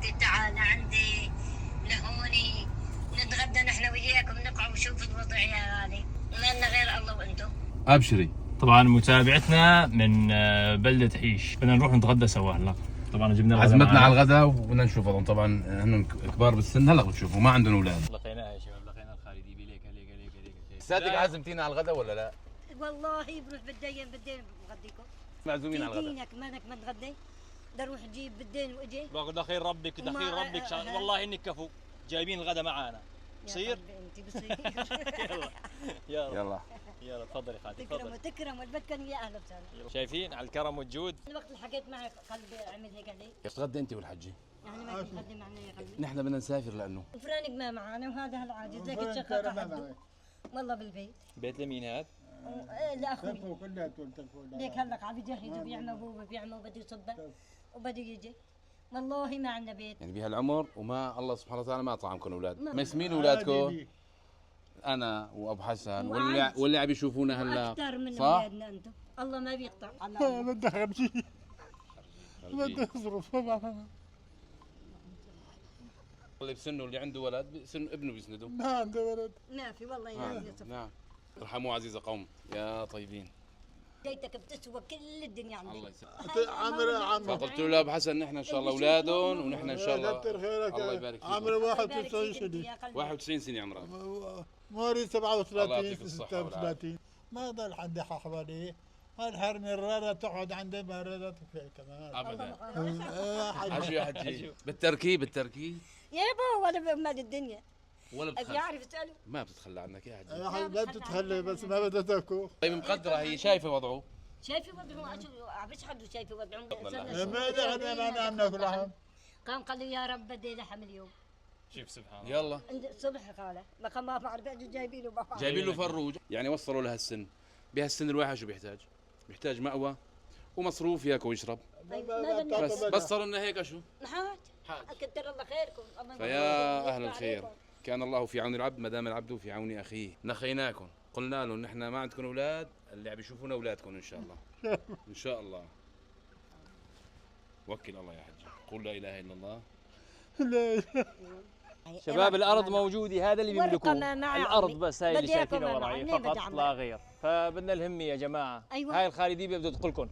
حبيبتي تعال عندي لهوني نتغدى نحن وياكم نقعد ونشوف الوضع يا غالي، ما لنا غير الله وانتم. ابشري. طبعا متابعتنا من بلدة حيش، بدنا نروح نتغدى سوا هلا. طبعا جبنا الغداء عزمتنا معنا. على الغداء وبدنا نشوفهم، طبعا هن كبار بالسن هلا بتشوفوا ما عندهم اولاد. لقيناها يا شباب، لقينا الخالدي بليك هليك. صدق عزمتينا على الغداء ولا لا؟ والله بروح بدين بغديكم. معزومين على الغداء. دينك مالك ما تغدي؟ بروح اجيب بدين واجي. دخيل ربك والله انك كفو، جايبين الغداء معانا. بصير؟ انت بصير. يلا يلا تفضلي خالتي تفضلي. تكرم والبد كان يا اهلا وسهلا. شايفين على الكرم والجود. الوقت اللي حكيت معك قلبي عمل هيك علي. تتغدى انت والحجي؟ يعني ما تقدم معنا يا قلبي. نحن بدنا نسافر لانه وفرانك ما معنا وهذا العاجز ذاك الشقاق حده. والله بالبيت. بيت لمين هذا؟ لاخوي. ليك هلق عم يجهز وبيعمل ابوه وبيعمل وبده يصبه وبده يجي. والله ما عندنا بيت. يعني بهالعمر وما الله سبحانه وتعالى ما طعمكم اولاد. ما اسمين اولادكم؟ انا وابو حسن واللي عم يشوفونا هلا اكثر من صح؟ اولادنا انتم. الله ما بيقطع. بدي امشي، بدي اصرف. اللي بسنه اللي عنده ولد بسن ابنه بيسنده. ما عندي ولد. ما في والله يا يوسف. نعم. ارحموا عزيز قوم يا طيبين. بيتك بتسوى كل الدنيا عندي. الله يسلمك. عمري فقلت له لابو حسن نحن ان شاء الله اولادهم ونحن ان شاء الله كتر خيرك. الله يبارك فيك. عمري 91 سنه. 91 سنه عمرك. مواليد الله 37 يعطيك الصحة 36. ما ضل عندي حوالي هالحرمه الرادة تقعد عندي ما رادت فيها كمان ابدا. حاجة. حجي يا حجي بالتركيب يا ابو ولا بمال الدنيا. ولا ابي بتخلى اعرف اساله. ما بتتخلى عنك يا حجي. يا حبيبي لا تتخلي بس ما بدها تاكل. طيب مقدره هي شايفه وضعه. شايفه وضعه عم يشحدوا شايفه وضعه. ما نحن ما نعم ناكل لحم. قام قال لي يا رب بدي لحم اليوم. شوف سبحان الله. يلا الصبح قال ما بعرف جايبين له جايبين له فروج، يعني وصلوا لهالسن. بهالسن الواحد شو بيحتاج؟ بيحتاج مأوى ومصروف ياكل ويشرب. بس صار لنا هيك شو؟ حاج كتر الله خيركم. فيا اهل الخير، كان الله في عون العبد ما دام العبد في عون اخيه. نخيناكم، قلنا لهم نحن ما عندكم اولاد، اللي عم يشوفونا اولادكم ان شاء الله. ان شاء الله. وكل الله يا حجي، قل لا اله الا الله. شباب الارض موجوده، هذا اللي بيملكوه مع الارض بس، هاي اللي بدي شايفينها آكل وراي معي، فقط بدي لا غير. فبدنا الهمه يا جماعه. أيوة. هاي الخالديه بده تدخلكم.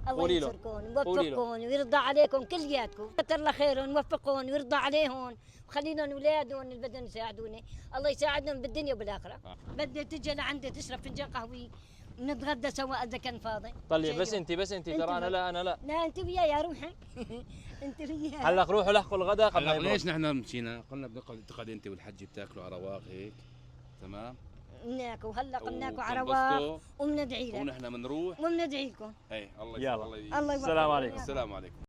الله قولي له. ينصركم قولي له. ويوفقكم ويرضى عليكم كلياتكم. كتر الله خيرهم ويوفقهم ويرضى عليهم وخلينا اولادهم اللي بدهم يساعدوني. الله يساعدهم بالدنيا وبالاخره. بدي تجي لعندي تشرب فنجان قهوه ونتغدى سوا اذا كان فاضي. طلع بس انت ترى انا لا. لا انت وياي يا روحي. انت وياي. هلا روحوا لحقوا الغداء قبل ما هلا يبرد. ليش نحن مشينا؟ قلنا بنقعد انت والحجي بتاكلوا على رواق هيك، تمام؟ ناكل هلا قلناكم على وتنبسطوا رواق وبندعي لك ونحن بنروح. وبندعي لكم. اي الله يلا. الله يوفقك. السلام عليكم. السلام عليكم.